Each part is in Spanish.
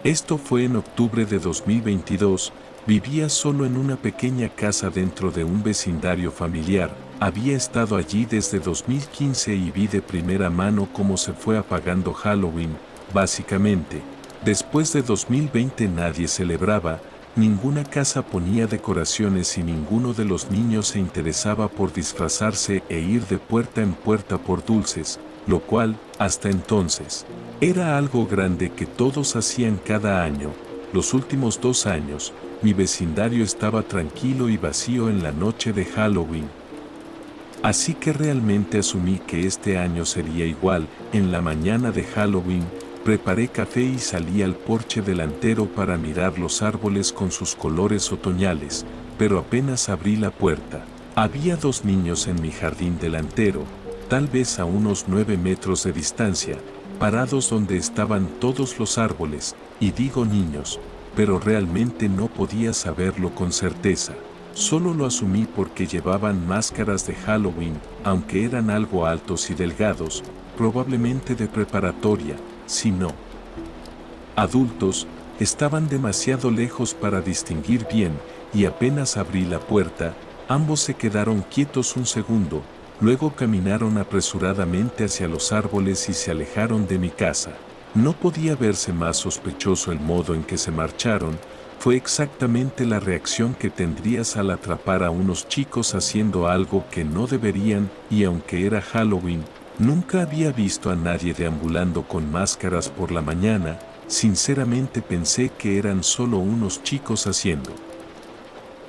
Esto fue en octubre de 2022, vivía solo en una pequeña casa dentro de un vecindario familiar, había estado allí desde 2015 y vi de primera mano cómo se fue apagando Halloween, básicamente. Después de 2020 nadie celebraba, ninguna casa ponía decoraciones y ninguno de los niños se interesaba por disfrazarse e ir de puerta en puerta por dulces, lo cual, hasta entonces, era algo grande que todos hacían cada año. Los últimos 2 años, mi vecindario estaba tranquilo y vacío en la noche de Halloween. Así que realmente asumí que este año sería igual. En la mañana de Halloween, preparé café y salí al porche delantero para mirar los árboles con sus colores otoñales, pero apenas abrí la puerta. Había 2 niños en mi jardín delantero, tal vez a unos 9 metros de distancia, parados donde estaban todos los árboles, y digo niños, pero realmente no podía saberlo con certeza. Solo lo asumí porque llevaban máscaras de Halloween, aunque eran algo altos y delgados, probablemente de preparatoria, si no adultos, estaban demasiado lejos para distinguir bien, y apenas abrí la puerta, ambos se quedaron quietos un segundo, luego caminaron apresuradamente hacia los árboles y se alejaron de mi casa. No podía verse más sospechoso el modo en que se marcharon. Fue exactamente la reacción que tendrías al atrapar a unos chicos haciendo algo que no deberían, y aunque era Halloween, nunca había visto a nadie deambulando con máscaras por la mañana. Sinceramente pensé que eran solo unos chicos haciendo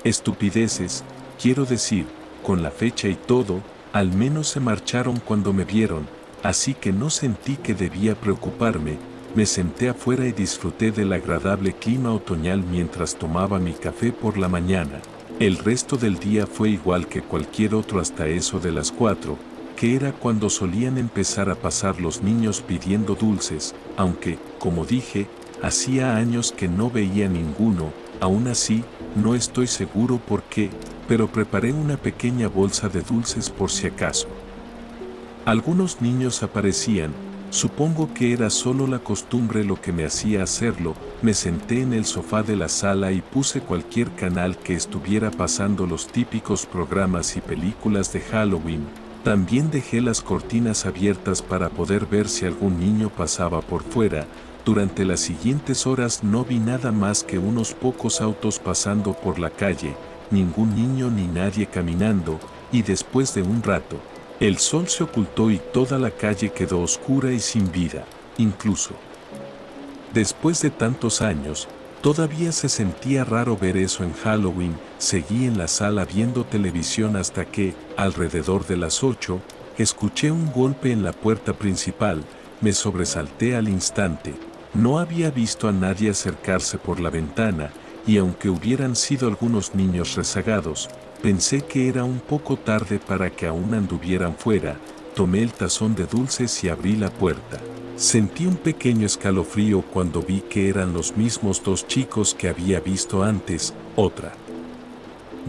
estupideces, quiero decir, con la fecha y todo, al menos se marcharon cuando me vieron, así que no sentí que debía preocuparme. Me senté afuera y disfruté del agradable clima otoñal mientras tomaba mi café por la mañana. El resto del día fue igual que cualquier otro hasta eso de las 4, que era cuando solían empezar a pasar los niños pidiendo dulces, aunque, como dije, hacía años que no veía ninguno. Aún así, no estoy seguro por qué, pero preparé una pequeña bolsa de dulces por si acaso. Algunos niños aparecían, supongo que era solo la costumbre lo que me hacía hacerlo. Me senté en el sofá de la sala y puse cualquier canal que estuviera pasando los típicos programas y películas de Halloween. También dejé las cortinas abiertas para poder ver si algún niño pasaba por fuera. Durante las siguientes horas no vi nada más que unos pocos autos pasando por la calle, ningún niño ni nadie caminando, y después de un rato, el sol se ocultó y toda la calle quedó oscura y sin vida. Incluso después de tantos años, todavía se sentía raro ver eso en Halloween. Seguí en la sala viendo televisión hasta que, alrededor de las 8, escuché un golpe en la puerta principal. Me sobresalté al instante. No había visto a nadie acercarse por la ventana, y aunque hubieran sido algunos niños rezagados, pensé que era un poco tarde para que aún anduvieran fuera. Tomé el tazón de dulces y abrí la puerta. Sentí un pequeño escalofrío cuando vi que eran los mismos 2 chicos que había visto antes, otra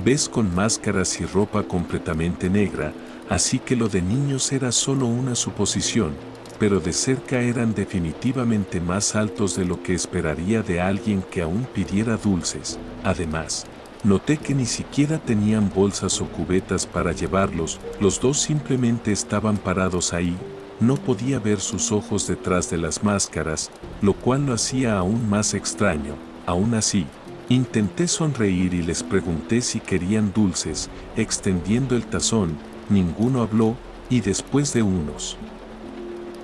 vez con máscaras y ropa completamente negra, así que lo de niños era solo una suposición, pero de cerca eran definitivamente más altos de lo que esperaría de alguien que aún pidiera dulces. Además, noté que ni siquiera tenían bolsas o cubetas para llevarlos. Los 2 simplemente estaban parados ahí. No podía ver sus ojos detrás de las máscaras, lo cual lo hacía aún más extraño. Aún así, intenté sonreír y les pregunté si querían dulces. Extendiendo el tazón, ninguno habló, y después de unos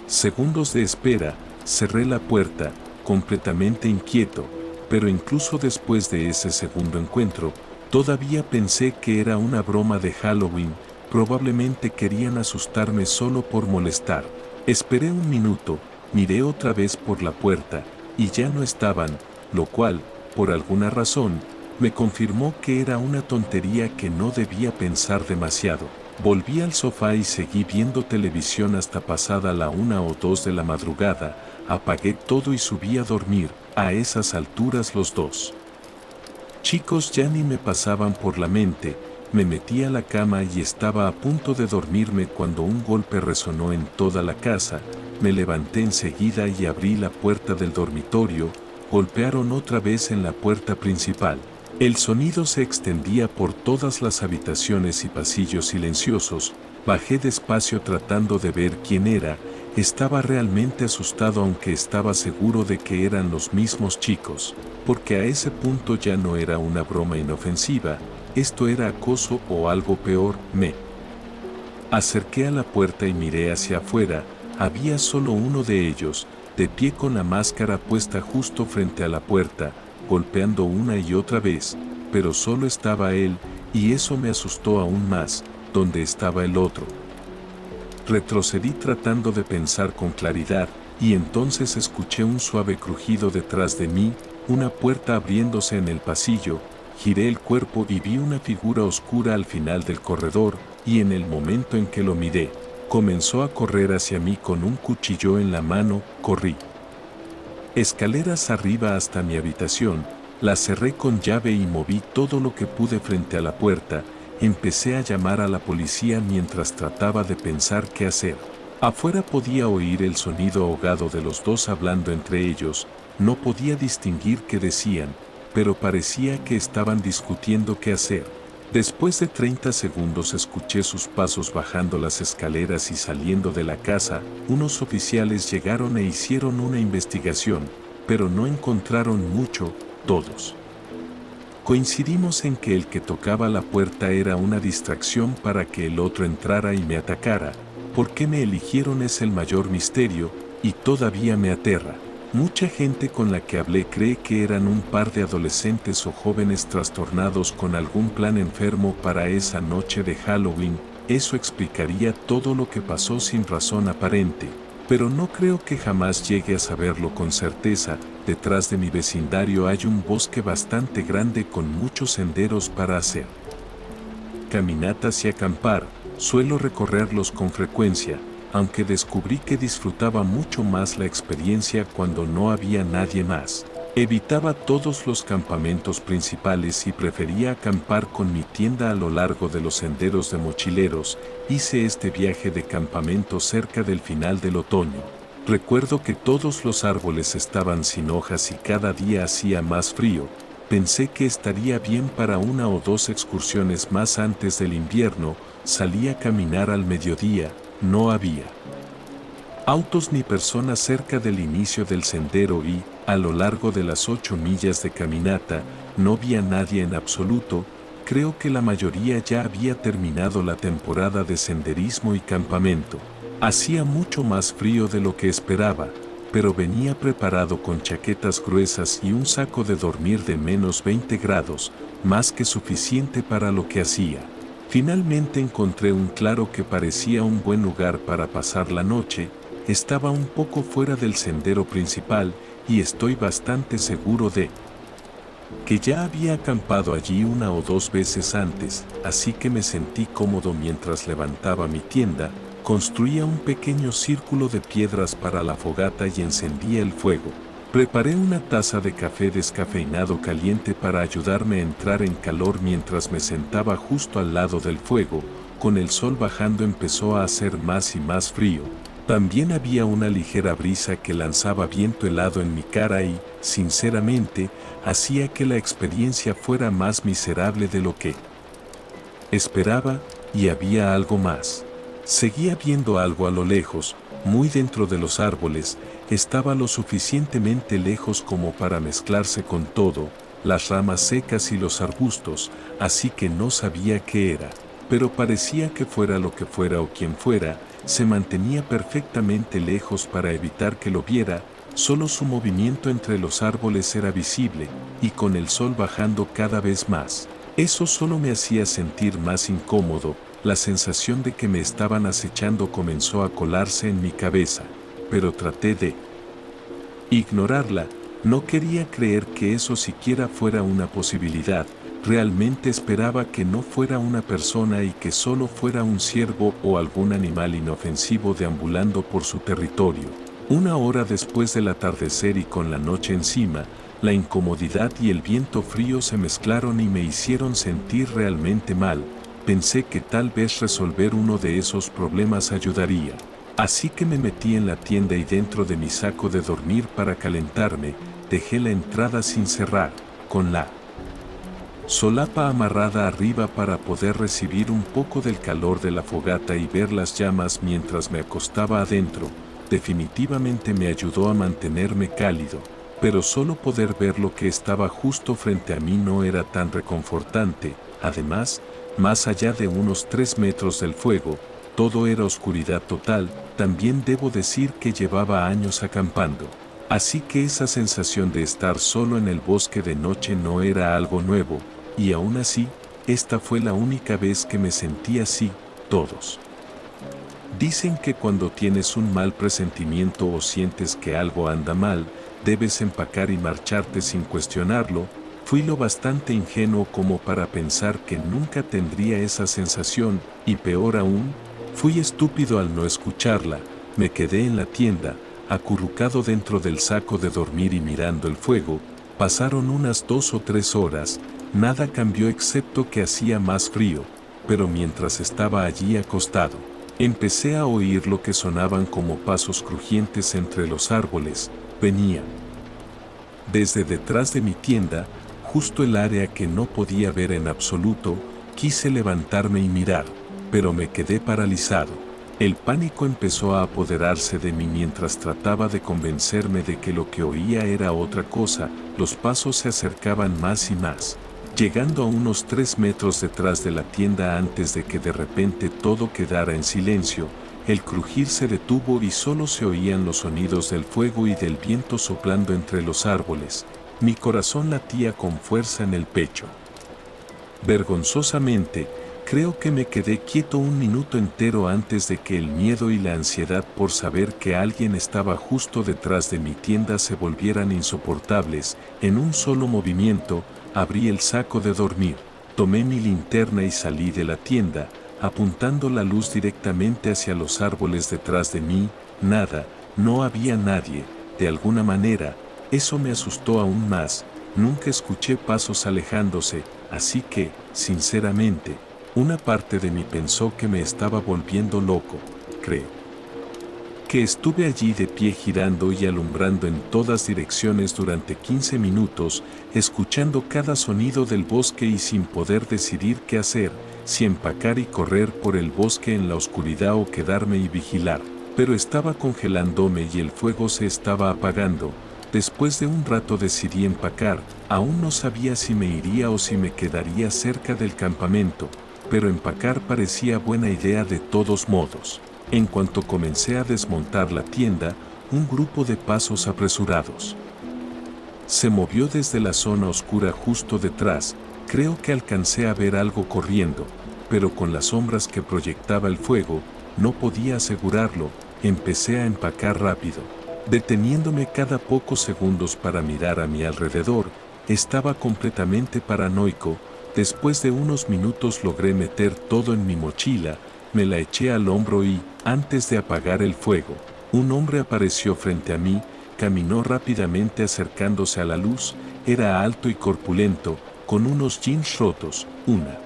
segundos de espera, cerré la puerta, completamente inquieto, pero incluso después de ese segundo encuentro, todavía pensé que era una broma de Halloween. Probablemente querían asustarme solo por molestar. Esperé un minuto, miré otra vez por la puerta, y ya no estaban, lo cual, por alguna razón, me confirmó que era una tontería que no debía pensar demasiado. Volví al sofá y seguí viendo televisión hasta pasada la 1 o 2 de la madrugada. Apagué todo y subí a dormir. A esas alturas los 2 chicos ya ni me pasaban por la mente. Me metí a la cama y estaba a punto de dormirme cuando un golpe resonó en toda la casa. Me levanté enseguida y abrí la puerta del dormitorio. golpearon otra vez en la puerta principal. El sonido se extendía por todas las habitaciones y pasillos silenciosos. Bajé despacio tratando de ver quién era. Estaba realmente asustado, aunque estaba seguro de que eran los mismos chicos, porque a ese punto ya no era una broma inofensiva, esto era acoso o algo peor. Me acerqué a la puerta y miré hacia afuera. Había solo uno de ellos, de pie con la máscara puesta justo frente a la puerta, golpeando una y otra vez, pero solo estaba él, y eso me asustó aún más. ¿Dónde estaba el otro? Retrocedí tratando de pensar con claridad, y entonces escuché un suave crujido detrás de mí, una puerta abriéndose en el pasillo. Giré el cuerpo y vi una figura oscura al final del corredor, y en el momento en que lo miré, comenzó a correr hacia mí con un cuchillo en la mano. Corrí escaleras arriba hasta mi habitación, la cerré con llave y moví todo lo que pude frente a la puerta. Empecé a llamar a la policía mientras trataba de pensar qué hacer. Afuera podía oír el sonido ahogado de los dos hablando entre ellos. No podía distinguir qué decían, pero parecía que estaban discutiendo qué hacer. Después de 30 segundos escuché sus pasos bajando las escaleras y saliendo de la casa. Unos oficiales llegaron e hicieron una investigación, pero no encontraron mucho. Todos coincidimos en que el que tocaba la puerta era una distracción para que el otro entrara y me atacara. ¿Por qué me eligieron? Es el mayor misterio, y todavía me aterra. Mucha gente con la que hablé cree que eran un par de adolescentes o jóvenes trastornados con algún plan enfermo para esa noche de Halloween. Eso explicaría todo lo que pasó sin razón aparente, pero no creo que jamás llegue a saberlo con certeza. Detrás de mi vecindario hay un bosque bastante grande con muchos senderos para hacer caminatas y acampar. Suelo recorrerlos con frecuencia, aunque descubrí que disfrutaba mucho más la experiencia cuando no había nadie más. Evitaba todos los campamentos principales y prefería acampar con mi tienda a lo largo de los senderos de mochileros. Hice este viaje de campamento cerca del final del otoño. Recuerdo que todos los árboles estaban sin hojas y cada día hacía más frío. Pensé que estaría bien para una o dos excursiones más antes del invierno. Salí a caminar al mediodía. No había autos ni personas cerca del inicio del sendero y, a lo largo de las 8 millas de caminata, no vi a nadie en absoluto. Creo que la mayoría ya había terminado la temporada de senderismo y campamento. Hacía mucho más frío de lo que esperaba, pero venía preparado con chaquetas gruesas y un saco de dormir de menos 20 grados, más que suficiente para lo que hacía. Finalmente encontré un claro que parecía un buen lugar para pasar la noche. Estaba un poco fuera del sendero principal y estoy bastante seguro de que ya había acampado allí una o dos veces antes, así que me sentí cómodo mientras levantaba mi tienda. Construía un pequeño círculo de piedras para la fogata y encendía el fuego. Preparé una taza de café descafeinado caliente para ayudarme a entrar en calor mientras me sentaba justo al lado del fuego. Con el sol bajando empezó a hacer más y más frío. También había una ligera brisa que lanzaba viento helado en mi cara y, sinceramente, hacía que la experiencia fuera más miserable de lo que esperaba, y había algo más. Seguía viendo algo a lo lejos, muy dentro de los árboles. Estaba lo suficientemente lejos como para mezclarse con todo, las ramas secas y los arbustos, así que no sabía qué era. Pero parecía que fuera lo que fuera o quien fuera, se mantenía perfectamente lejos para evitar que lo viera. Solo su movimiento entre los árboles era visible, y con el sol bajando cada vez más, eso solo me hacía sentir más incómodo. La sensación de que me estaban acechando comenzó a colarse en mi cabeza, pero traté de ignorarla. No quería creer que eso siquiera fuera una posibilidad. Realmente esperaba que no fuera una persona y que solo fuera un ciervo o algún animal inofensivo deambulando por su territorio. Una hora después del atardecer y con la noche encima, la incomodidad y el viento frío se mezclaron y me hicieron sentir realmente mal. Pensé que tal vez resolver uno de esos problemas ayudaría. Así que me metí en la tienda y dentro de mi saco de dormir para calentarme, dejé la entrada sin cerrar, con la solapa amarrada arriba para poder recibir un poco del calor de la fogata y ver las llamas mientras me acostaba adentro. Definitivamente me ayudó a mantenerme cálido, pero solo poder ver lo que estaba justo frente a mí no era tan reconfortante. Además, más allá de unos 3 metros del fuego, todo era oscuridad total. También debo decir que llevaba años acampando. Así que esa sensación de estar solo en el bosque de noche no era algo nuevo, y aún así, esta fue la única vez que me sentí así. Todos dicen que cuando tienes un mal presentimiento o sientes que algo anda mal, debes empacar y marcharte sin cuestionarlo. Fui lo bastante ingenuo como para pensar que nunca tendría esa sensación, y peor aún, fui estúpido al no escucharla. Me quedé en la tienda, acurrucado dentro del saco de dormir y mirando el fuego. Pasaron unas 2 o 3 horas, nada cambió excepto que hacía más frío, pero mientras estaba allí acostado, empecé a oír lo que sonaban como pasos crujientes entre los árboles. Venían desde detrás de mi tienda, justo el área que no podía ver en absoluto. Quise levantarme y mirar, pero me quedé paralizado. El pánico empezó a apoderarse de mí mientras trataba de convencerme de que lo que oía era otra cosa. Los pasos se acercaban más y más, llegando a unos 3 metros detrás de la tienda antes de que de repente todo quedara en silencio. El crujir se detuvo y solo se oían los sonidos del fuego y del viento soplando entre los árboles. Mi corazón latía con fuerza en el pecho. Vergonzosamente, creo que me quedé quieto un minuto entero antes de que el miedo y la ansiedad por saber que alguien estaba justo detrás de mi tienda se volvieran insoportables. En un solo movimiento, abrí el saco de dormir, tomé mi linterna y salí de la tienda, apuntando la luz directamente hacia los árboles detrás de mí. Nada, no había nadie. De alguna manera, eso me asustó aún más. Nunca escuché pasos alejándose, así que, sinceramente, una parte de mí pensó que me estaba volviendo loco. Creo que estuve allí de pie girando y alumbrando en todas direcciones durante 15 minutos, escuchando cada sonido del bosque y sin poder decidir qué hacer, si empacar y correr por el bosque en la oscuridad o quedarme y vigilar. Pero estaba congelándome y el fuego se estaba apagando. Después de un rato decidí empacar. Aún no sabía si me iría o si me quedaría cerca del campamento, pero empacar parecía buena idea de todos modos. En cuanto comencé a desmontar la tienda, un grupo de pasos apresurados se movió desde la zona oscura justo detrás. Creo que alcancé a ver algo corriendo, pero con las sombras que proyectaba el fuego, no podía asegurarlo. Empecé a empacar rápido, deteniéndome cada pocos segundos para mirar a mi alrededor. Estaba completamente paranoico. Después de unos minutos logré meter todo en mi mochila, me la eché al hombro y, antes de apagar el fuego, un hombre apareció frente a mí. Caminó rápidamente acercándose a la luz. Era alto y corpulento, con unos jeans rotos, una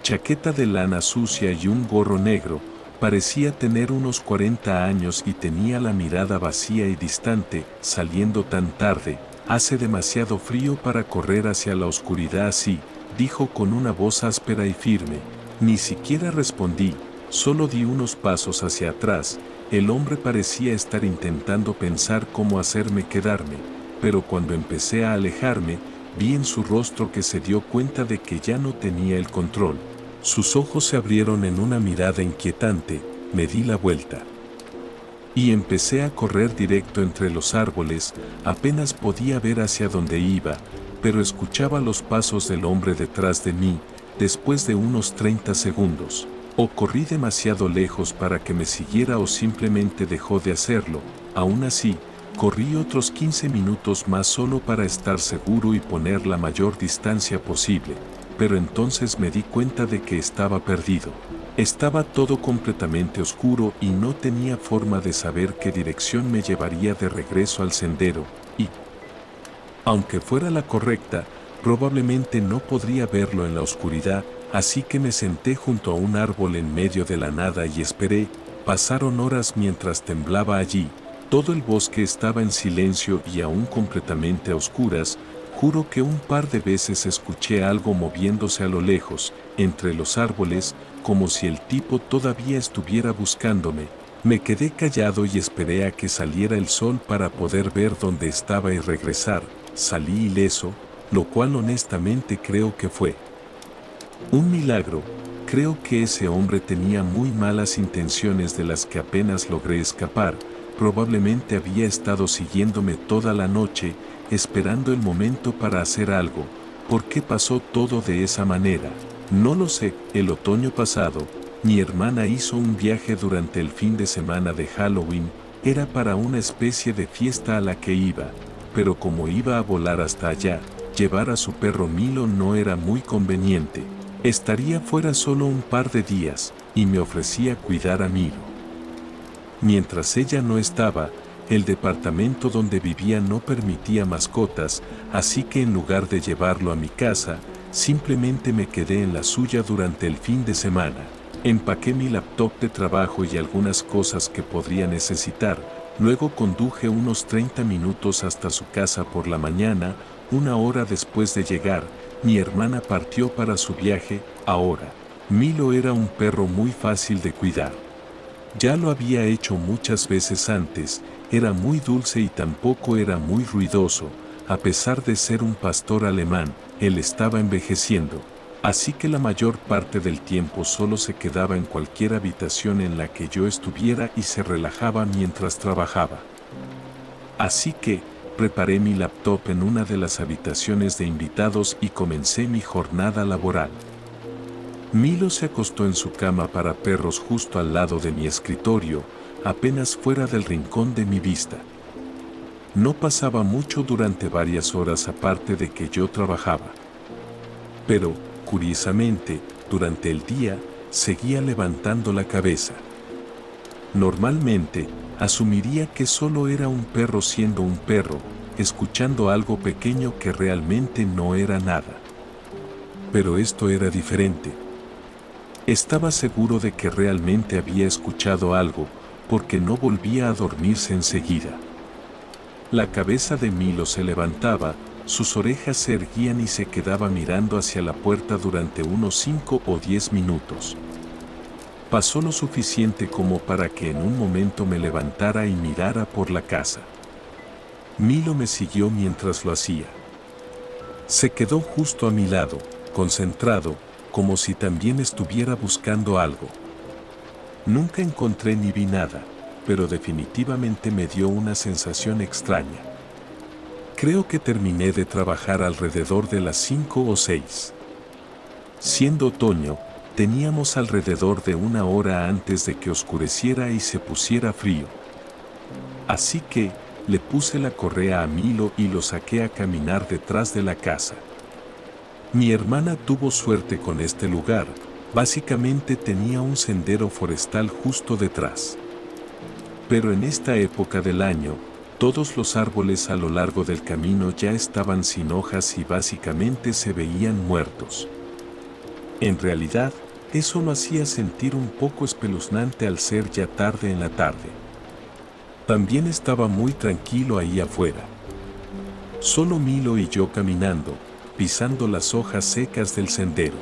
chaqueta de lana sucia y un gorro negro. Parecía tener unos 40 años y tenía la mirada vacía y distante. Saliendo tan tarde, hace demasiado frío para correr hacia la oscuridad así, dijo con una voz áspera y firme. Ni siquiera respondí, solo di unos pasos hacia atrás. El hombre parecía estar intentando pensar cómo hacerme quedarme, pero cuando empecé a alejarme, vi en su rostro que se dio cuenta de que ya no tenía el control. Sus ojos se abrieron en una mirada inquietante. Me di la vuelta y empecé a correr directo entre los árboles. Apenas podía ver hacia dónde iba, pero escuchaba los pasos del hombre detrás de mí. Después de unos 30 segundos, o corrí demasiado lejos para que me siguiera o simplemente dejó de hacerlo. Aún así, corrí otros 15 minutos más solo para estar seguro y poner la mayor distancia posible. Pero entonces me di cuenta de que estaba perdido. Estaba todo completamente oscuro y no tenía forma de saber qué dirección me llevaría de regreso al sendero, y, aunque fuera la correcta, probablemente no podría verlo en la oscuridad. Así que me senté junto a un árbol en medio de la nada y esperé. Pasaron horas mientras temblaba allí. Todo el bosque estaba en silencio y aún completamente a oscuras. Juro que un par de veces escuché algo moviéndose a lo lejos, entre los árboles, como si el tipo todavía estuviera buscándome. Me quedé callado y esperé a que saliera el sol para poder ver dónde estaba y regresar. Salí ileso, lo cual honestamente creo que fue un milagro. Creo que ese hombre tenía muy malas intenciones de las que apenas logré escapar. Probablemente había estado siguiéndome toda la noche, esperando el momento para hacer algo. ¿Por qué pasó todo de esa manera? No lo sé. El otoño pasado, mi hermana hizo un viaje durante el fin de semana de Halloween. Era para una especie de fiesta a la que iba, pero como iba a volar hasta allá, llevar a su perro Milo no era muy conveniente. Estaría fuera solo un par de días, y me ofrecía cuidar a Milo. Mientras ella no estaba, el departamento donde vivía no permitía mascotas, así que en lugar de llevarlo a mi casa, simplemente me quedé en la suya durante el fin de semana. Empaqué mi laptop de trabajo y algunas cosas que podría necesitar. Luego conduje unos 30 minutos hasta su casa por la mañana. Una hora después de llegar, mi hermana partió para su viaje. Ahora, Milo era un perro muy fácil de cuidar. Ya lo había hecho muchas veces antes. Era muy dulce y tampoco era muy ruidoso. A pesar de ser un pastor alemán, él estaba envejeciendo. Así que la mayor parte del tiempo solo se quedaba en cualquier habitación en la que yo estuviera y se relajaba mientras trabajaba. Así que, preparé mi laptop en una de las habitaciones de invitados y comencé mi jornada laboral. Milo se acostó en su cama para perros justo al lado de mi escritorio, apenas fuera del rincón de mi vista. No pasaba mucho durante varias horas aparte de que yo trabajaba. Pero, curiosamente, durante el día, seguía levantando la cabeza. Normalmente, asumiría que solo era un perro siendo un perro, escuchando algo pequeño que realmente no era nada. Pero esto era diferente. Estaba seguro de que realmente había escuchado algo, porque no volvía a dormirse enseguida. La cabeza de Milo se levantaba, sus orejas se erguían y se quedaba mirando hacia la puerta durante unos 5 o 10 minutos. Pasó lo suficiente como para que en un momento me levantara y mirara por la casa. Milo me siguió mientras lo hacía. Se quedó justo a mi lado, concentrado, como si también estuviera buscando algo. Nunca encontré ni vi nada, pero definitivamente me dio una sensación extraña. Creo que terminé de trabajar alrededor de las 5 o 6. Siendo otoño, teníamos alrededor de una hora antes de que oscureciera y se pusiera frío. Así que, le puse la correa a Milo y lo saqué a caminar detrás de la casa. Mi hermana tuvo suerte con este lugar, básicamente tenía un sendero forestal justo detrás. Pero en esta época del año, todos los árboles a lo largo del camino ya estaban sin hojas y básicamente se veían muertos. En realidad, eso lo hacía sentir un poco espeluznante al ser ya tarde en la tarde. También estaba muy tranquilo ahí afuera. Solo Milo y yo caminando, pisando las hojas secas del sendero.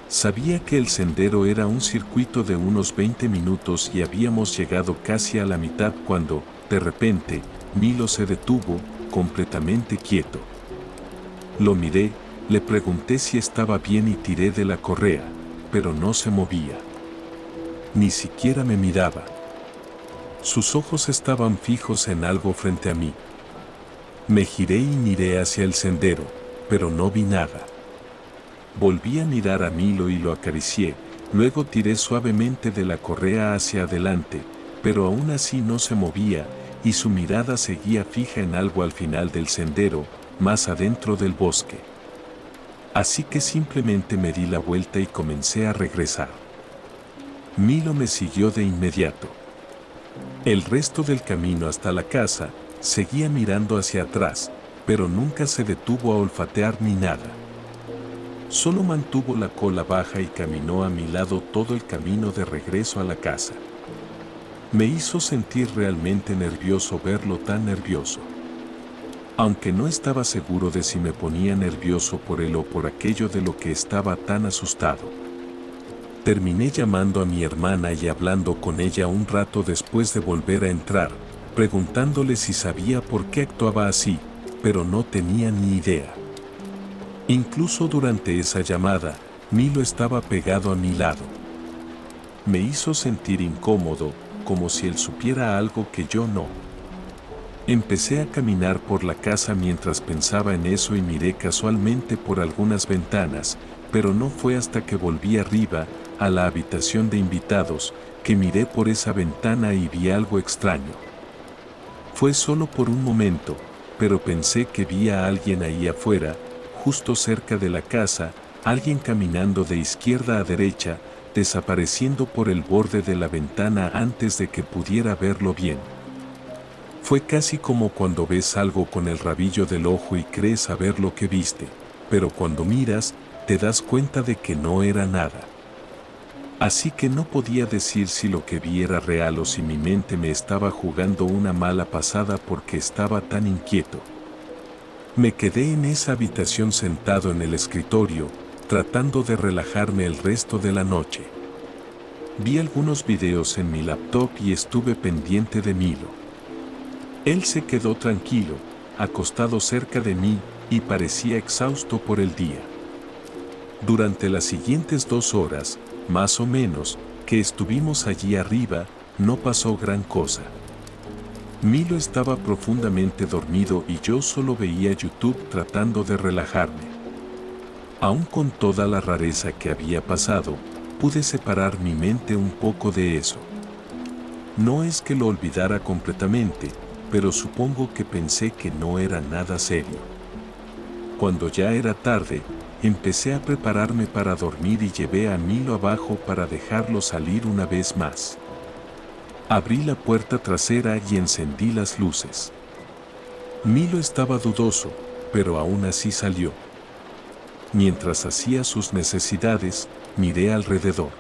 Sabía que el sendero era un circuito de unos 20 minutos y habíamos llegado casi a la mitad cuando, de repente, Milo se detuvo, completamente quieto. Lo miré, le pregunté si estaba bien y tiré de la correa, pero no se movía. Ni siquiera me miraba. Sus ojos estaban fijos en algo frente a mí. Me giré y miré hacia el sendero, pero no vi nada. Volví a mirar a Milo y lo acaricié, luego tiré suavemente de la correa hacia adelante, pero aún así no se movía, y su mirada seguía fija en algo al final del sendero, más adentro del bosque. Así que simplemente me di la vuelta y comencé a regresar. Milo me siguió de inmediato. El resto del camino hasta la casa, seguía mirando hacia atrás, pero nunca se detuvo a olfatear ni nada. Solo mantuvo la cola baja y caminó a mi lado todo el camino de regreso a la casa. Me hizo sentir realmente nervioso verlo tan nervioso. Aunque no estaba seguro de si me ponía nervioso por él o por aquello de lo que estaba tan asustado. Terminé llamando a mi hermana y hablando con ella un rato después de volver a entrar, preguntándole si sabía por qué actuaba así, pero no tenía ni idea. Incluso durante esa llamada, Milo estaba pegado a mi lado. Me hizo sentir incómodo, como si él supiera algo que yo no. Empecé a caminar por la casa mientras pensaba en eso y miré casualmente por algunas ventanas, pero no fue hasta que volví arriba, a la habitación de invitados, que miré por esa ventana y vi algo extraño. Fue solo por un momento, pero pensé que vi a alguien ahí afuera, justo cerca de la casa, alguien caminando de izquierda a derecha, desapareciendo por el borde de la ventana antes de que pudiera verlo bien. Fue casi como cuando ves algo con el rabillo del ojo y crees saber lo que viste, pero cuando miras, te das cuenta de que no era nada. Así que no podía decir si lo que vi era real o si mi mente me estaba jugando una mala pasada porque estaba tan inquieto. Me quedé en esa habitación sentado en el escritorio, tratando de relajarme el resto de la noche. Vi algunos videos en mi laptop y estuve pendiente de Milo. Él se quedó tranquilo, acostado cerca de mí, y parecía exhausto por el día. Durante las siguientes 2 horas, más o menos, que estuvimos allí arriba, no pasó gran cosa. Milo estaba profundamente dormido y yo solo veía YouTube tratando de relajarme. Aún con toda la rareza que había pasado, pude separar mi mente un poco de eso. No es que lo olvidara completamente, pero supongo que pensé que no era nada serio. Cuando ya era tarde, empecé a prepararme para dormir y llevé a Milo abajo para dejarlo salir una vez más. Abrí la puerta trasera y encendí las luces. Milo estaba dudoso, pero aún así salió. Mientras hacía sus necesidades, miré alrededor.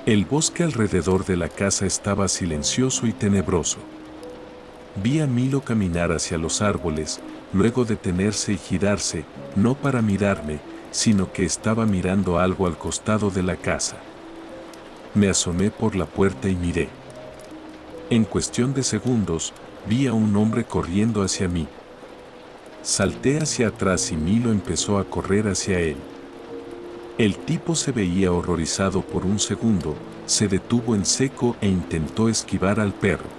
El bosque alrededor de la casa estaba silencioso y tenebroso. Vi a Milo caminar hacia los árboles, luego detenerse y girarse, no para mirarme, sino que estaba mirando algo al costado de la casa. Me asomé por la puerta y miré. En cuestión de segundos, vi a un hombre corriendo hacia mí. Salté hacia atrás y Milo empezó a correr hacia él. El tipo se veía horrorizado por un segundo, se detuvo en seco e intentó esquivar al perro.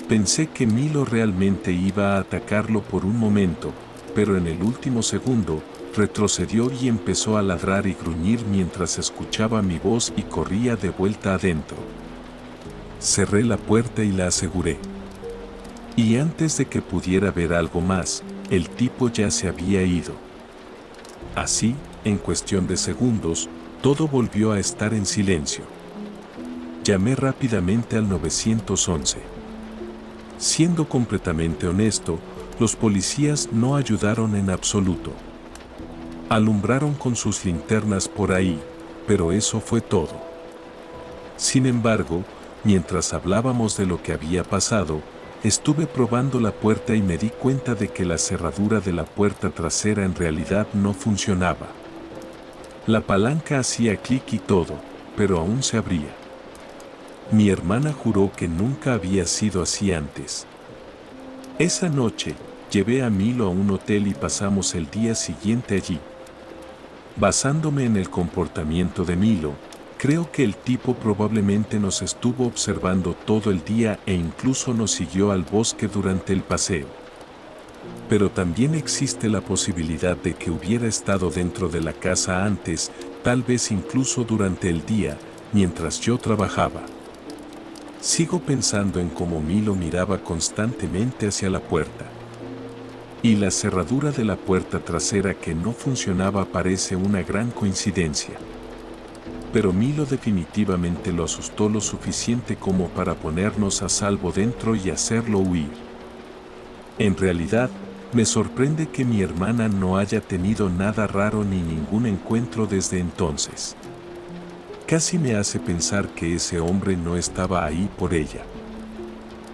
Pensé que Milo realmente iba a atacarlo por un momento, pero en el último segundo, retrocedió y empezó a ladrar y gruñir mientras escuchaba mi voz y corría de vuelta adentro. Cerré la puerta y la aseguré. Y antes de que pudiera ver algo más, el tipo ya se había ido. Así, en cuestión de segundos, todo volvió a estar en silencio. Llamé rápidamente al 911. Siendo completamente honesto, los policías no ayudaron en absoluto. Alumbraron con sus linternas por ahí, pero eso fue todo. Sin embargo, mientras hablábamos de lo que había pasado, estuve probando la puerta y me di cuenta de que la cerradura de la puerta trasera en realidad no funcionaba. La palanca hacía clic y todo, pero aún se abría. Mi hermana juró que nunca había sido así antes. Esa noche, llevé a Milo a un hotel y pasamos el día siguiente allí. Basándome en el comportamiento de Milo, creo que el tipo probablemente nos estuvo observando todo el día e incluso nos siguió al bosque durante el paseo. Pero también existe la posibilidad de que hubiera estado dentro de la casa antes, tal vez incluso durante el día, mientras yo trabajaba. Sigo pensando en cómo Milo miraba constantemente hacia la puerta. Y la cerradura de la puerta trasera que no funcionaba parece una gran coincidencia. Pero Milo definitivamente lo asustó lo suficiente como para ponernos a salvo dentro y hacerlo huir. En realidad, me sorprende que mi hermana no haya tenido nada raro ni ningún encuentro desde entonces. Casi me hace pensar que ese hombre no estaba ahí por ella.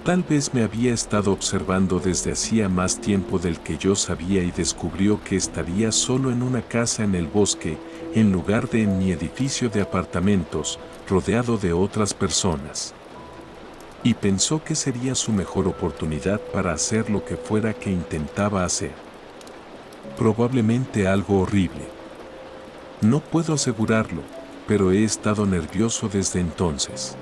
Tal vez me había estado observando desde hacía más tiempo del que yo sabía y descubrió que estaría solo en una casa en el bosque, en lugar de en mi edificio de apartamentos, rodeado de otras personas. Y pensó que sería su mejor oportunidad para hacer lo que fuera que intentaba hacer. Probablemente algo horrible. No puedo asegurarlo, pero he estado nervioso desde entonces.